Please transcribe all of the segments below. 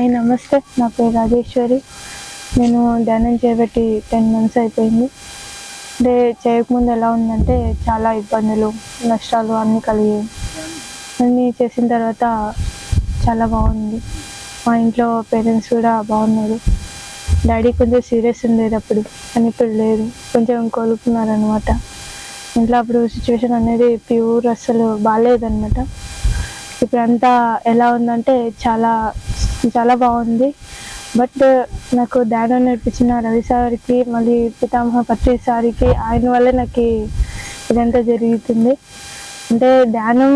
Hi నమస్తే, నా పేరు రాజేశ్వరి. నేను ధ్యానం చేయబట్టి 10 months అయిపోయింది. అంటే చేయకముందు ఎలా ఉందంటే చాలా ఇబ్బందులు, నష్టాలు అన్నీ కలిగాయి. అన్నీ చేసిన తర్వాత చాలా బాగుంది. మా ఇంట్లో పేరెంట్స్ కూడా బాగున్నారు. డాడీ కొంచెం సీరియస్ ఉండేది అప్పుడు, కానీ ఇప్పుడు లేదు, కొంచెం కోలుకున్నారనమాట. ఇంట్లో అప్పుడు సిచ్యువేషన్ అనేది ప్యూర్ అస్సలు బాగాలేదనమాట. ఇప్పుడంతా ఎలా ఉందంటే చాలా చాలా బాగుంది. బట్ నాకు ధ్యానం నేర్పించిన రవి సార్కి, మళ్ళీ పితామహ పత్రి సార్కి, ఆయన వల్లే నాకు ఇదంతా జరుగుతుంది. అంటే ధ్యానం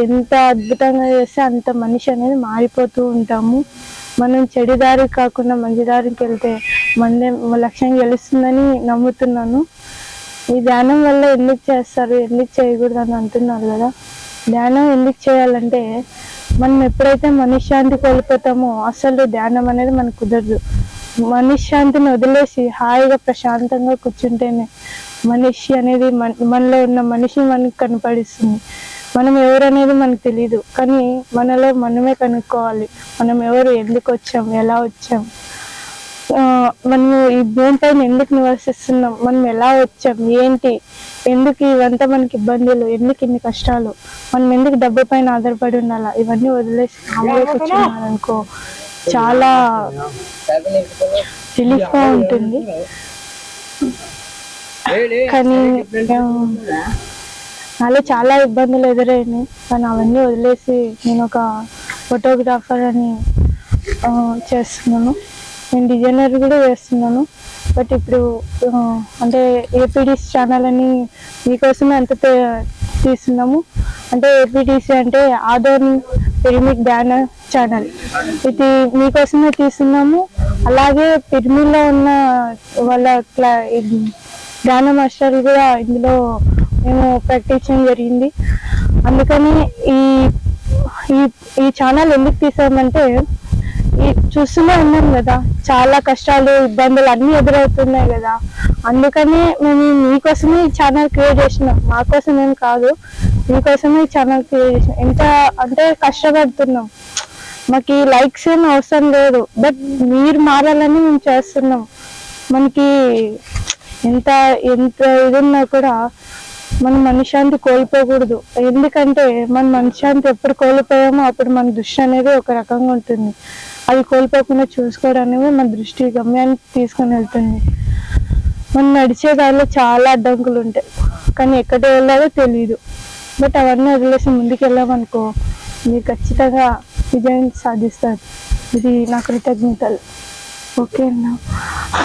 ఎంత అద్భుతంగా చేస్తే అంత మనిషి అనేది మారిపోతూ ఉంటాము. మనం చెడు దారి కాకుండా మంచి దారికి వెళ్తే మన లక్ష్యం గెలుస్తుందని నమ్ముతున్నాను. ఈ ధ్యానం వల్ల ఎందుకు చేస్తారు, ఎందుకు చేయకూడదు అని అంటున్నారు కదా. ధ్యానం ఎందుకు చేయాలంటే మనం ఎప్పుడైతే మనశ్శాంతి కోల్పోతామో అసలు ధ్యానం అనేది మనకు కుదరదు. మనశ్శాంతిని వదిలేసి హాయిగా ప్రశాంతంగా కూర్చుంటేనే మనిషి అనేది మనలో ఉన్న మనిషి మనకి కనపడిస్తుంది. మనం ఎవరు అనేది మనకు తెలియదు, కానీ మనలో మనమే కనుక్కోవాలి. మనం ఎవరు, ఎందుకు వచ్చాం, ఎలా వచ్చాం, మనము ఈ భూమి పైన ఎందుకు నివసిస్తున్నాం, మనం ఎలా వచ్చాం, ఏంటి, ఎందుకు ఇవంతా మనకి ఇబ్బందులు, ఎందుకు ఇన్ని కష్టాలు, మనం ఎందుకు డబ్బు పైన ఆధారపడి ఉండాలా, ఇవన్నీ వదిలేసి మామూలుగా కూర్చున్నారనుకో చాలా రిలీఫ్గా ఉంటుంది. కానీ నాలో చాలా ఇబ్బందులు ఎదురైనాయి, కానీ అవన్నీ వదిలేసి నేను ఒక ఫోటోగ్రాఫర్ అని చేస్తున్నాను. నేను డిజైనర్ కూడా చేస్తున్నాను. బట్ ఇప్పుడు అంటే ఏపీడీసీ ఛానల్ అని మీకోసమే అంత తీస్తున్నాము. అంటే ఏపీడీసీ అంటే ఆదోని పిరమిడ్ ధ్యాన ఛానల్, ఇది మీకోసమే తీస్తున్నాము. అలాగే పిరమిడ్లో ఉన్న వాళ్ళ ధ్యాన మాస్టర్లు కూడా ఇందులో మేము ప్రాక్టీస్ చేయడం జరిగింది. అందుకని ఈ ఛానల్ ఎందుకు తీసామంటే చూస్తూనే ఉన్నాం కదా, చాలా కష్టాలు, ఇబ్బందులు అన్నీ ఎదురవుతున్నాయి కదా. అందుకని మేము మీకోసమే ఈ ఛానల్ క్రియేట్ చేసినాం. మా కోసం ఏం కాదు, మీకోసమే ఈ ఛానల్ క్రియేట్ చేసినాం. ఎంత అంటే కష్టపడుతున్నాం, మాకు ఈ లైక్స్ ఏం అవసరం లేదు, బట్ మీరు మారాలని మేము చేస్తున్నాం. మనకి ఎంత ఇదున్నా కూడా మనం మనశ్శాంతి కోల్పోకూడదు. ఎందుకంటే మన మనశ్శాంతి ఎప్పుడు కోల్పోయామో అప్పుడు మన దృష్టి అనేది ఒక రకంగా ఉంటుంది. అది కోల్పోకుండా చూసుకోవడానికి మన దృష్టి గమ్యాన్ని తీసుకొని వెళ్తుంది. మనం నడిచే దారిలో చాలా అడ్డంకులు ఉంటాయి, కానీ ఎక్కడ వెళ్ళాలో తెలియదు. బట్ అవన్నీ వదిలేసి ముందుకు వెళ్ళామనుకో మీరు ఖచ్చితంగా విజయం సాధిస్తారు. ఇది నా కృతజ్ఞతలు. ఓకే అన్నా.